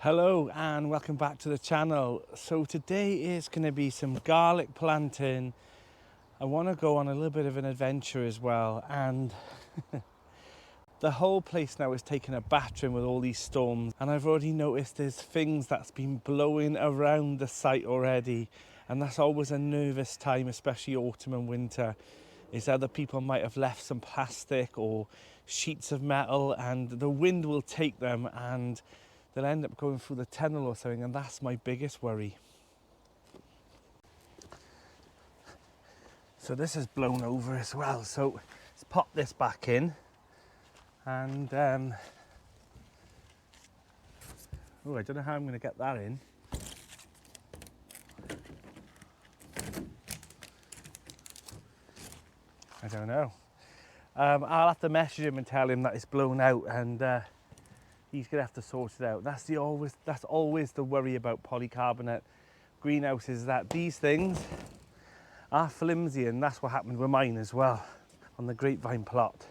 Hello and welcome back to the channel. So today is going to be some garlic planting. I want to go on a little bit of an adventure as well, and the whole place now is taking a battering with all these storms, and I've already noticed there's things that's been blowing around the site already, and that's always a nervous time, especially autumn and winter, is other people might have left some plastic or sheets of metal and the wind will take them and they'll end up going through the tunnel or something, and that's my biggest worry. So this is blown over as well, so let's pop this back in and oh, I don't know how I'm going to get that in. I don't know. I'll have to message him and tell him that it's blown out, and he's gonna have to sort it out. That's always the worry about polycarbonate greenhouses, that these things are flimsy, and that's what happened with mine as well on the grapevine plot.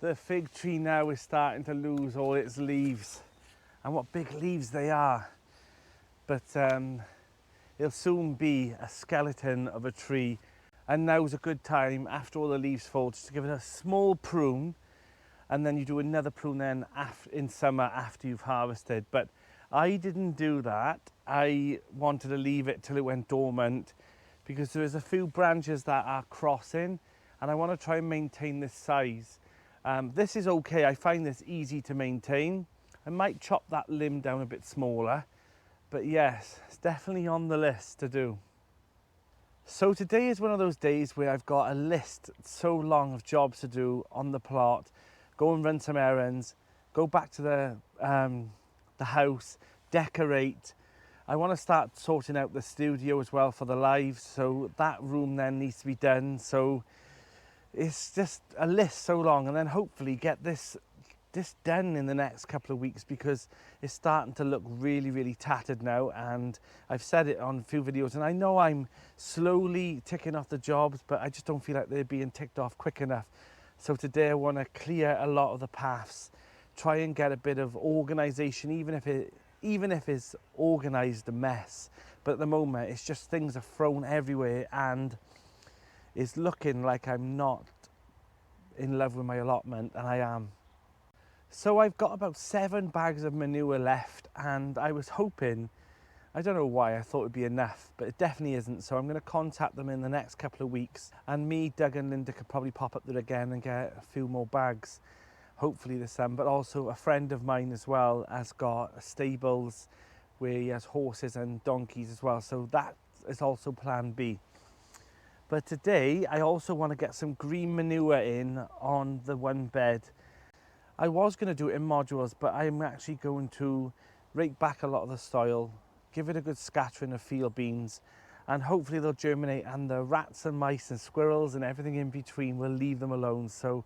The fig tree now is starting to lose all its leaves, and what big leaves they are. But it'll soon be a skeleton of a tree, and now's a good time after all the leaves fall just to give it a small prune, and then you do another prune then in summer after you've harvested. But I didn't do that. I wanted to leave it till it went dormant because there's a few branches that are crossing and I want to try and maintain this size. This is okay. I find this easy to maintain. I might chop that limb down a bit smaller, but yes, it's definitely on the list to do. So today is one of those days where I've got a list so long of jobs to do on the plot. Go and run some errands, go back to the house, decorate. I want to start sorting out the studio as well for the lives, so that room then needs to be done. So it's just a list so long, and then hopefully get this done in the next couple of weeks because it's starting to look really tattered now, and I've said it on a few videos, and I know I'm slowly ticking off the jobs, but I just don't feel like they're being ticked off quick enough. So today I want to clear a lot of the paths, try and get a bit of organisation, even if it's organised a mess. But at the moment, it's just things are thrown everywhere, and it's looking like I'm not in love with my allotment, and I am. So I've got about 7 bags of manure left, and I was hoping, I don't know why I thought it'd be enough, but it definitely isn't. So I'm going to contact them in the next couple of weeks, and me, Doug and Linda could probably pop up there again and get a few more bags, hopefully this summer. But also a friend of mine as well has got stables where he has horses and donkeys as well. So that is also plan B. But today I also want to get some green manure in on the one bed. I was going to do it in modules, but I'm actually going to rake back a lot of the soil, give it a good scattering of field beans, and hopefully they'll germinate, and the rats and mice and squirrels and everything in between will leave them alone. So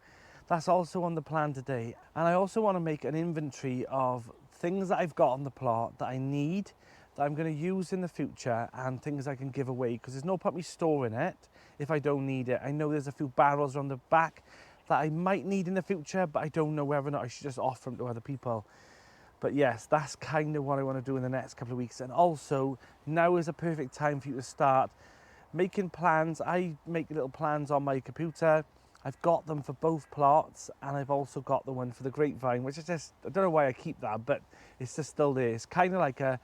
that's also on the plan today. And I also want to make an inventory of things that I've got on the plot that I need, that I'm going to use in the future, and things I can give away, because there's no point me storing it if I don't need it. I know there's a few barrels on the back that I might need in the future, but I don't know whether or not I should just offer them to other people. But yes, that's kind of what I want to do in the next couple of weeks. And also, now is a perfect time for you to start making plans. I make little plans on my computer. I've got them for both plots, and I've also got the one for the grapevine, which is just, I don't know why I keep that, but it's just still there. It's kind of like a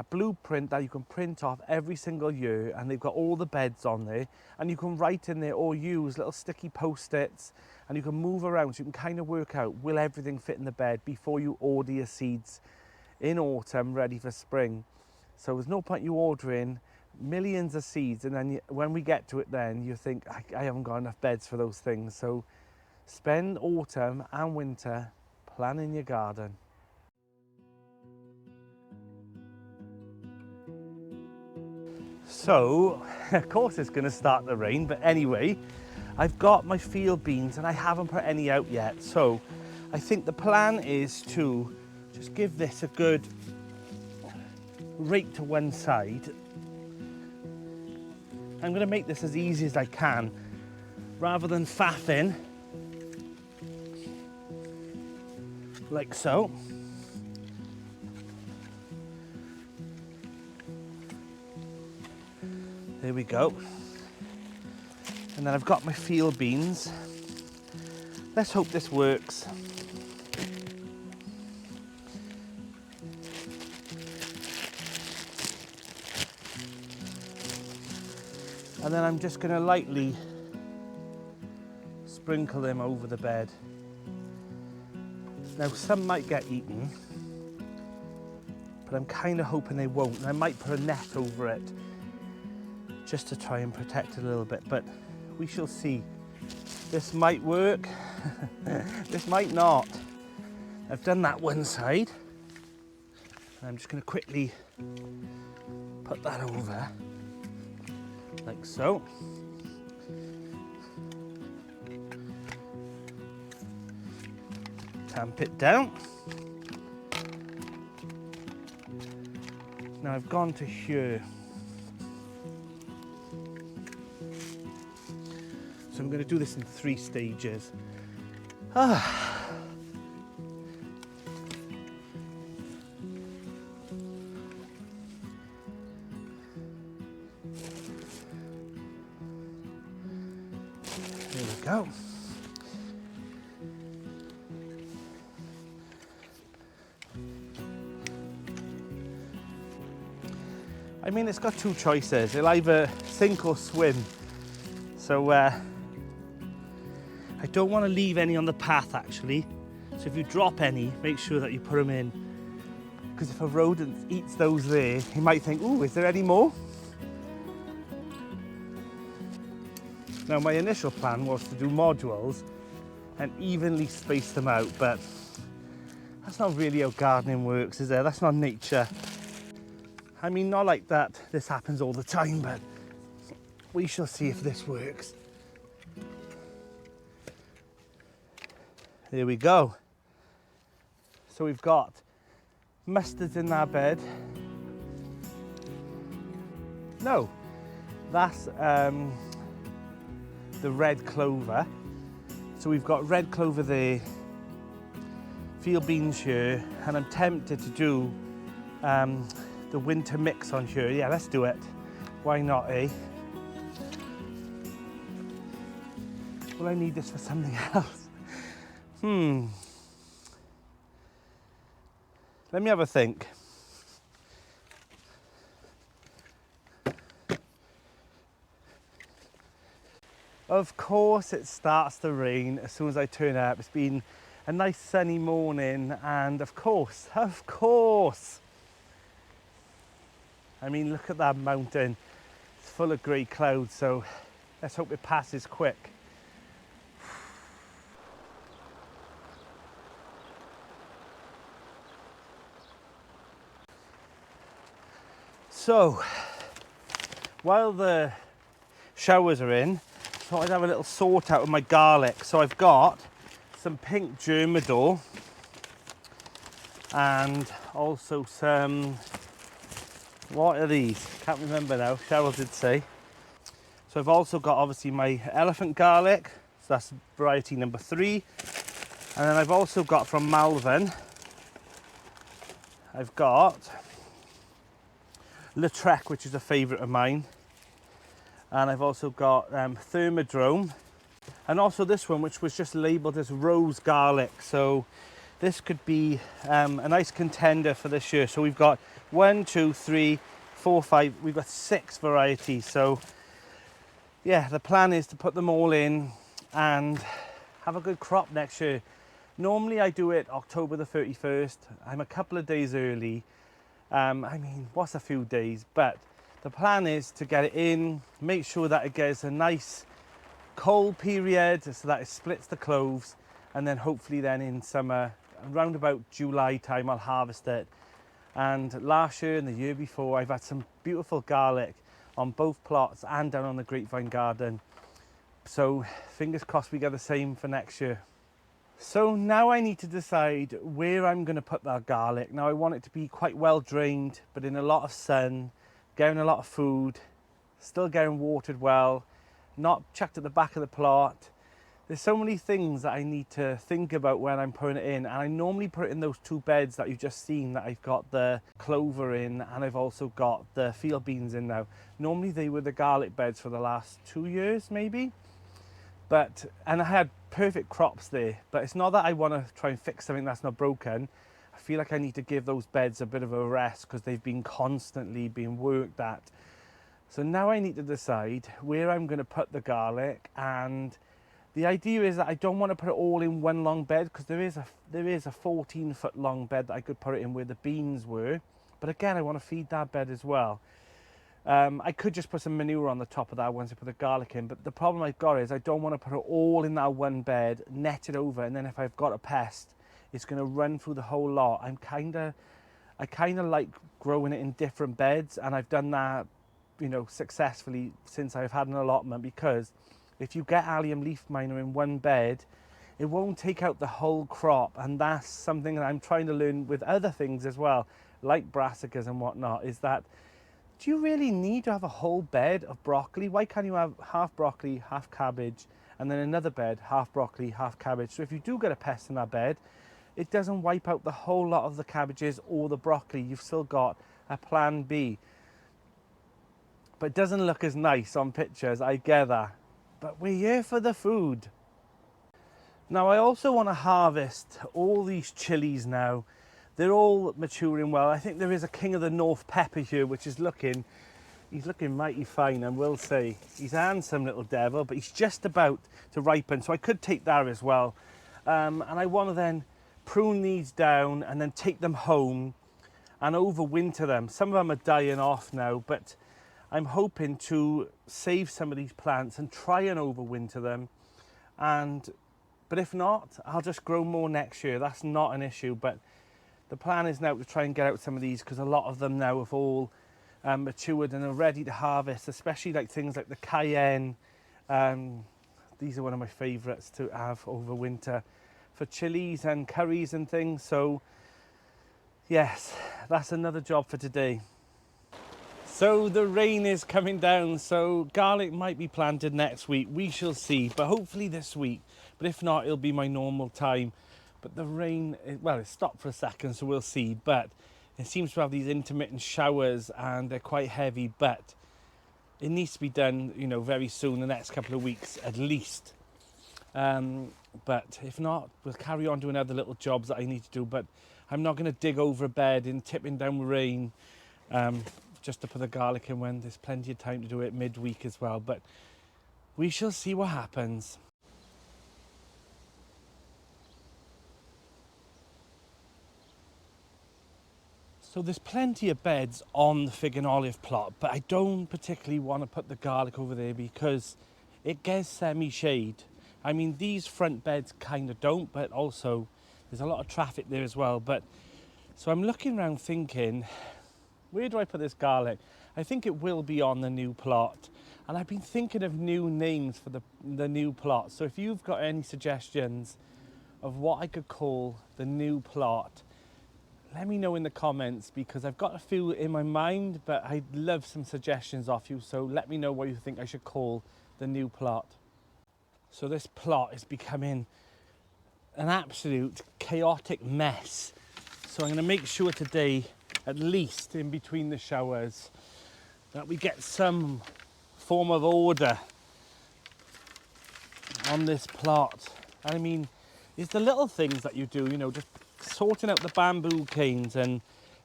blueprint that you can print off every single year, and they've got all the beds on there, and you can write in there or use little sticky post-its, and you can move around, so you can kind of work out, will everything fit in the bed before you order your seeds in autumn ready for spring. So there's no point you ordering millions of seeds, and then when we get to it, then you think, I haven't got enough beds for those things. So spend autumn and winter planning your garden. So, of course it's going to start to rain, but anyway, I've got my field beans and I haven't put any out yet. So I think the plan is to just give this a good rake to one side. I'm going to make this as easy as I can. rather than faffing, like so. There we go. And then I've got my field beans. Let's hope this works. And then I'm just going to lightly sprinkle them over the bed. Now some might get eaten, but I'm kind of hoping they won't. And I might put a net over it just to try and protect it a little bit, but we shall see. This might work, this might not. I've done that one side. And I'm just going to quickly put that over, like so. Tamp it down. Now I've gone to here. So I'm going to do this in 3 stages. There we go. I mean, it's got 2 choices. It'll either sink or swim. So I don't want to leave any on the path actually. So if you drop any, make sure that you put them in. Because if a rodent eats those there, he might think, ooh, is there any more? Now my initial plan was to do modules and evenly space them out, but that's not really how gardening works, is it? That's not nature. I mean, not like that this happens all the time, but we shall see if this works. There we go. So we've got mustards in our bed. No, that's the red clover. So we've got red clover there, field beans here, and I'm tempted to do the winter mix on here. Yeah, let's do it. Why not, eh? Will I need this for something else? Let me have a think. Of course it starts to rain as soon as I turn up. It's been a nice sunny morning, and of course, I mean, look at that mountain. It's full of grey clouds, so let's hope it passes quick. So, while the showers are in, I thought I'd have a little sort out of my garlic. So I've got some pink germador and also some, what are these? Can't remember now, Cheryl did say. So I've also got obviously my elephant garlic, so that's variety number 3. And then I've also got from Malvern, I've got Lautrec, which is a favourite of mine. And I've also got Thermodrome. And also this one, which was just labelled as rose garlic. So this could be a nice contender for this year. So we've got 1, 2, 3, 4, 5, we've got 6 varieties. So yeah, the plan is to put them all in and have a good crop next year. Normally I do it October the 31st. I'm a couple of days early. I mean, what's a few days? But the plan is to get it in, make sure that it gets a nice cold period so that it splits the cloves, and then hopefully then in summer, around about July time, I'll harvest it. And last year and the year before, I've had some beautiful garlic on both plots and down on the grapevine garden. So fingers crossed we get the same for next year. So now I need to decide where I'm going to put that garlic. Now I want it to be quite well drained, but in a lot of sun, getting a lot of food, still getting watered well. not chucked at the back of the plot. There's so many things that I need to think about when I'm putting it in, and I normally put it in those 2 beds that you've just seen that I've got the clover in, and I've also got the field beans in now. Normally they were the garlic beds for the last 2 years maybe, and I had perfect crops there, but it's not that I want to try and fix something that's not broken. I feel like I need to give those beds a bit of a rest because they've been constantly being worked at. So now I need to decide where I'm going to put the garlic, and the idea is that I don't want to put it all in one long bed, because there is a 14-foot long bed that I could put it in where the beans were. But again, I want to feed that bed as well. I could just put some manure on the top of that once I put the garlic in, but the problem I've got is I don't want to put it all in that one bed, net it over, and then if I've got a pest, it's going to run through the whole lot. I kind of like growing it in different beds, and I've done that, you know, successfully since I've had an allotment, because if you get allium leaf miner in one bed, it won't take out the whole crop, and that's something that I'm trying to learn with other things as well, like brassicas and whatnot, is that do you really need to have a whole bed of broccoli? Why can't you have half broccoli, half cabbage, and then another bed, half broccoli, half cabbage? So if you do get a pest in that bed, it doesn't wipe out the whole lot of the cabbages or the broccoli. You've still got a plan B. But it doesn't look as nice on pictures, I get that. But we're here for the food. Now I also want to harvest all these chillies now. They're all maturing well. I think there is a King of the North pepper here, which is he's looking mighty fine, I will say. He's a handsome little devil, but he's just about to ripen, so I could take that as well. And I want to then prune these down and then take them home and overwinter them. Some of them are dying off now, but I'm hoping to save some of these plants and try and overwinter them. But if not, I'll just grow more next year. That's not an issue, but the plan is now to try and get out some of these, because a lot of them now have all matured and are ready to harvest, especially like things like the cayenne. These are one of my favourites to have over winter for chilies and curries and things. So yes, that's another job for today. So the rain is coming down, so garlic might be planted next week. We shall see, but hopefully this week. But if not, it'll be my normal time. But the rain, well, it stopped for a second, so we'll see. But it seems to have these intermittent showers, and they're quite heavy. But it needs to be done, you know, very soon, the next couple of weeks at least. But if not, we'll carry on doing other little jobs that I need to do. But I'm not going to dig over a bed in tipping down rain, just to put the garlic in when there's plenty of time to do it midweek as well. But we shall see what happens. So there's plenty of beds on the fig and olive plot, but I don't particularly want to put the garlic over there because it gets semi-shade. I mean, these front beds kind of don't, but also there's a lot of traffic there as well. But so I'm looking around thinking, where do I put this garlic? I think it will be on the new plot. And I've been thinking of new names for the new plot. So if you've got any suggestions of what I could call the new plot, let me know in the comments, because I've got a few in my mind, but I'd love some suggestions off you. So let me know what you think I should call the new plot. So this plot is becoming an absolute chaotic mess. So I'm going to make sure today, at least in between the showers, that we get some form of order on this plot. I mean, it's the little things that you do, you know, just sorting out the bamboo canes and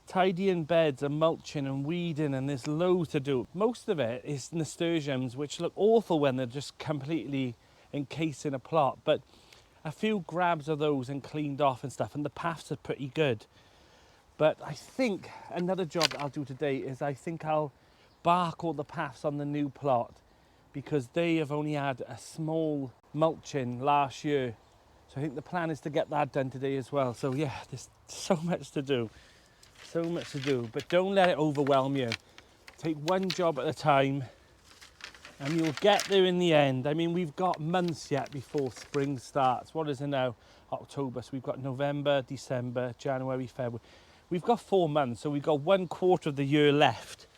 tidying beds and mulching and weeding, and there's loads to do. Most of it is nasturtiums, which look awful when they're just completely encased in a plot, but a few grabs of those and cleaned off and stuff, and the paths are pretty good. But I think another job that I'll do today is I think I'll bark all the paths on the new plot, because they have only had a small mulching last year. So I think the plan is to get that done today as well. So yeah, there's so much to do. So much to do. But don't let it overwhelm you. Take one job at a time and you'll get there in the end. I mean, we've got months yet before spring starts. What is it now? October. So we've got November, December, January, February. We've got 4 months. So we've got 1/4 of the year left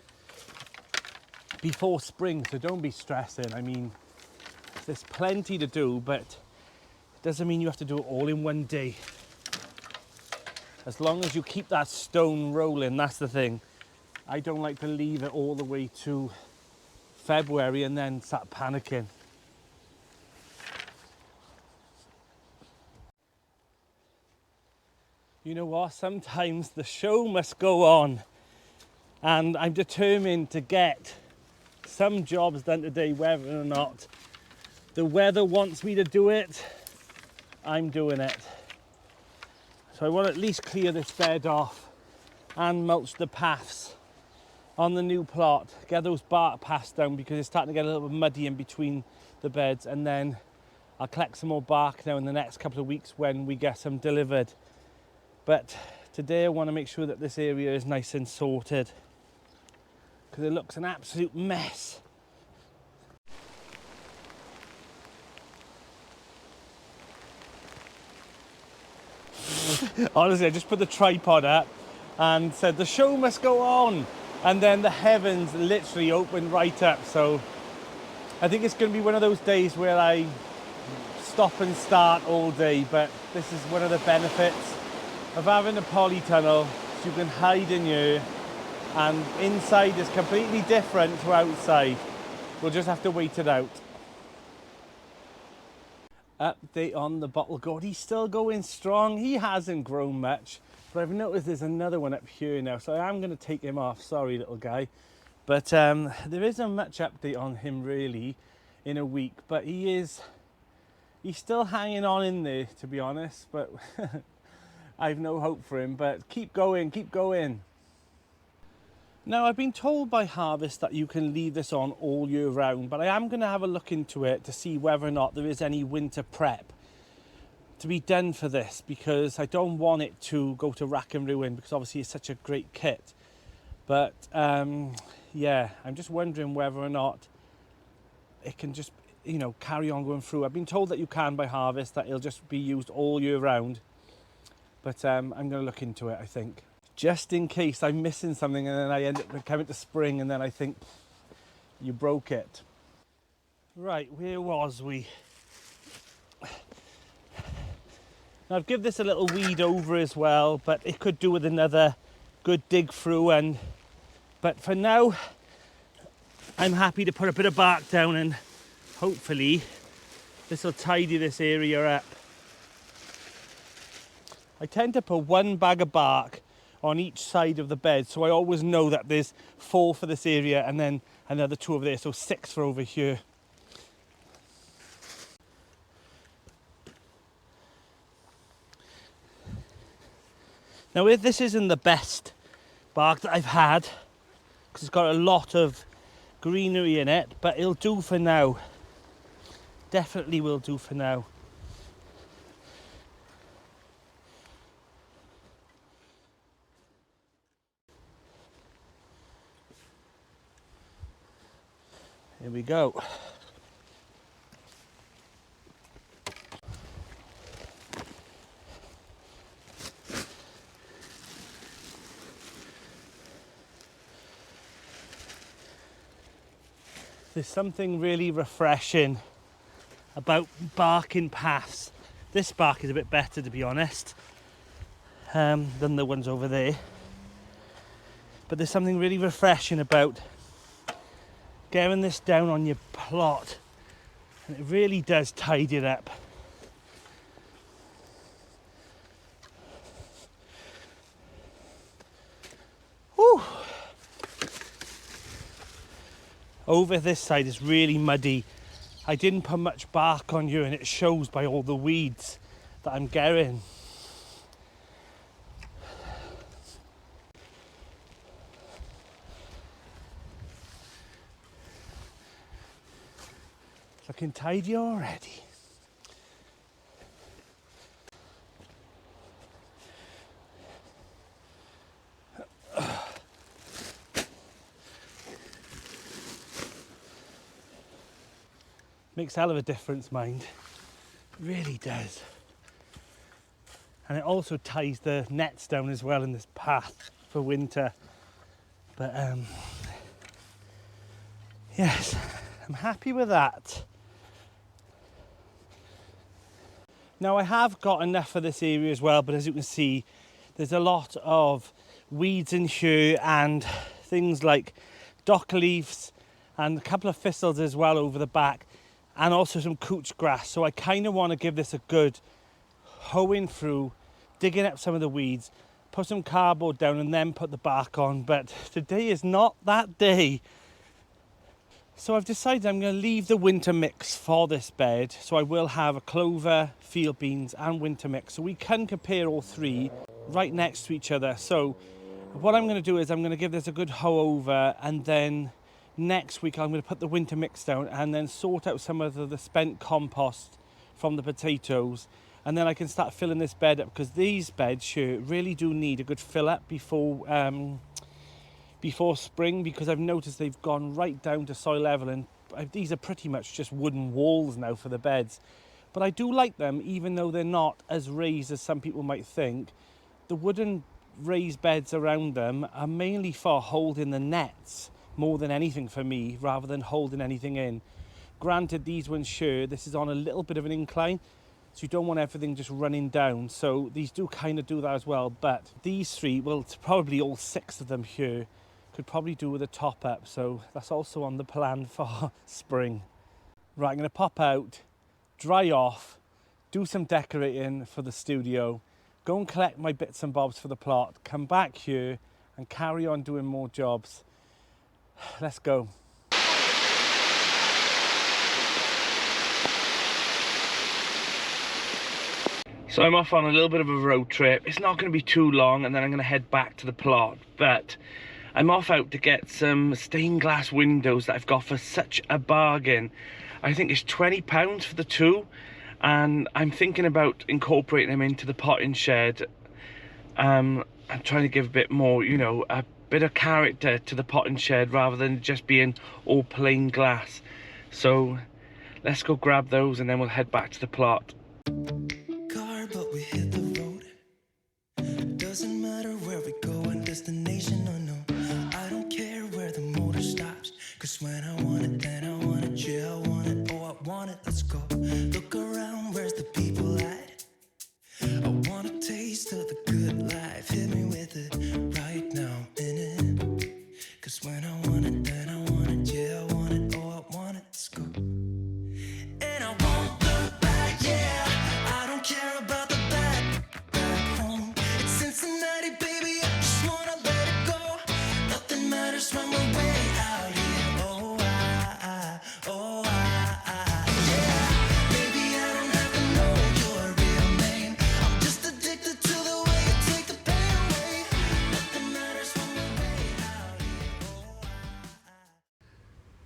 before spring. So don't be stressing. I mean, There's plenty to do, but it doesn't mean you have to do it all in one day. As long as you keep that stone rolling, that's the thing. I don't like to leave it all the way to February and then start panicking. You know what? Sometimes the show must go on, and I'm determined to get some jobs done today, whether or not the weather wants me to do it. I'm doing it. So I want to at least clear this bed off and mulch the paths on the new plot, get those bark paths down because it's starting to get a little bit muddy in between the beds, and then I'll collect some more bark now in the next couple of weeks when we get some delivered. But today I want to make sure that this area is nice and sorted because it looks an absolute mess. Honestly, I just put the tripod up and said the show must go on, and then the heavens literally opened right up. So I think it's going to be one of those days where I stop and start all day, but this is one of the benefits of having a polytunnel. So you can hide in here, and inside is completely different to outside. We'll just have to wait it out. Update on the bottle gourd. He's still going strong. He hasn't grown much, but I've noticed there's another one up here now, so I am going to take him off. Sorry, little guy. But there isn't much update on him really in a week, but he's still hanging on in there, to be honest, but I've no hope for him. But keep going, keep going. Now, I've been told by Harvest that you can leave this on all year round, but I am going to have a look into it to see whether or not there is any winter prep to be done for this, because I don't want it to go to rack and ruin, because obviously it's such a great kit. But yeah, I'm just wondering whether or not it can just, you know, carry on going through. I've been told that you can by Harvest, that it'll just be used all year round, but I'm going to look into it, I think. Just in case I'm missing something and then I end up coming to spring and then I think you broke it. Right, where was we? Now I've given this a little weed over as well, but it could do with another good dig through, but for now I'm happy to put a bit of bark down, and hopefully this will tidy this area up. I tend to put one bag of bark on each side of the bed, so I always know that there's 4 for this area and then another 2 over there, so 6 for over here. Now, if this isn't the best bark that I've had, because it's got a lot of greenery in it, but it'll do for now. Definitely will do for now. Here we go. There's something really refreshing about barking paths. This bark is a bit better, to be honest, than the ones over there. But there's something really refreshing about getting this down on your plot, and it really does tidy it up. Whew. Over this side is really muddy. I didn't put much bark on you, and it shows by all the weeds that I'm getting. Looking tidy already. Makes a hell of a difference, mind. It really does. And it also ties the nets down as well in this path for winter. But yes, I'm happy with that. Now I have got enough for this area as well, but as you can see, there's a lot of weeds in here and things like dock leaves and a couple of thistles as well over the back, and also some couch grass. So I kind of want to give this a good hoeing through, digging up some of the weeds, put some cardboard down and then put the bark on. But today is not that day. So I've decided I'm going to leave the winter mix for this bed. So I will have a clover, field beans and winter mix. So we can compare all three right next to each other. So what I'm going to do is I'm going to give this a good hoe over, and then next week I'm going to put the winter mix down and then sort out some of the spent compost from the potatoes. And then I can start filling this bed up, because these beds here really do need a good fill up before spring, because I've noticed they've gone right down to soil level, and these are pretty much just wooden walls now for the beds. But I do like them, even though they're not as raised as some people might think. The wooden raised beds around them are mainly for holding the nets more than anything for me, rather than holding anything in. Granted, these ones here, this is on a little bit of an incline, so you don't want everything just running down. So these do kind of do that as well. But these three, well, it's probably all 6 of them here, could probably do with a top up. So that's also on the plan for spring. Right, I'm going to pop out, dry off, do some decorating for the studio, go and collect my bits and bobs for the plot, come back here and carry on doing more jobs. Let's go. So I'm off on a little bit of a road trip. It's not going to be too long, and then I'm going to head back to the plot. But I'm off out to get some stained glass windows that I've got for such a bargain. I think it's £20 for the 2, and I'm thinking about incorporating them into the potting shed. I'm trying to give a bit more, you know, a bit of character to the potting shed rather than just being all plain glass. So let's go grab those and then we'll head back to the plot. But we hit the road. Doesn't matter where we go and destination or no. I don't care where the motor stops, 'cause when I want it, then I want it. Yeah, I want it, oh I want it, let's go. Look around, where's the people at? I want a taste of the good life. Hit me with it right now, in it. 'Cause when I want it, then I want it. Yeah, I want it, oh I want it, let's go. And I won't look back, yeah. I don't care about the back home. It's Cincinnati, baby, I just wanna let it go. Nothing matters when we're way out here. Oh, yeah. Baby, I don't have to know your real name. I'm just addicted to the way you take the pain away. Nothing matters when we're way out here.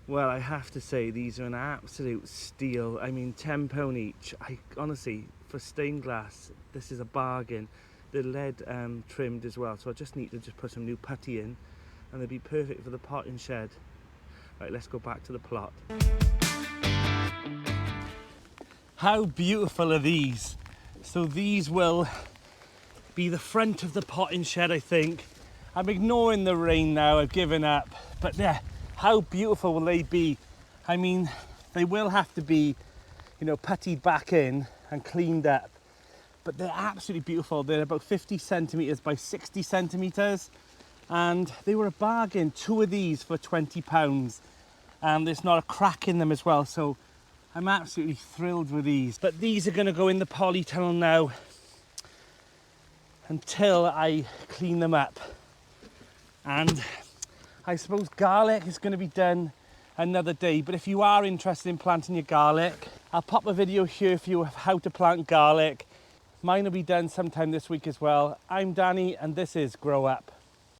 Well, I have to say, these are an absolute steal. I mean, £10 each. I honestly, for stained glass, this is a bargain. They're lead trimmed as well, so I just need to put some new putty in and they'll be perfect for the potting shed. Right, let's go back to the plot. How beautiful are these? So these will be the front of the potting shed, I think. I'm ignoring the rain now, I've given up. But yeah, how beautiful will they be? I mean, they will have to be, you know, puttied back in and cleaned up. But they're absolutely beautiful. They're about 50 centimetres by 60 centimetres. And they were a bargain, 2 of these for £20. And there's not a crack in them as well. So I'm absolutely thrilled with these. But these are gonna go in the polytunnel now until I clean them up. And I suppose garlic is gonna be done another day. But if you are interested in planting your garlic, I'll pop a video here for you of how to plant garlic. Mine will be done sometime this week as well. I'm Danny and this is Grow Up.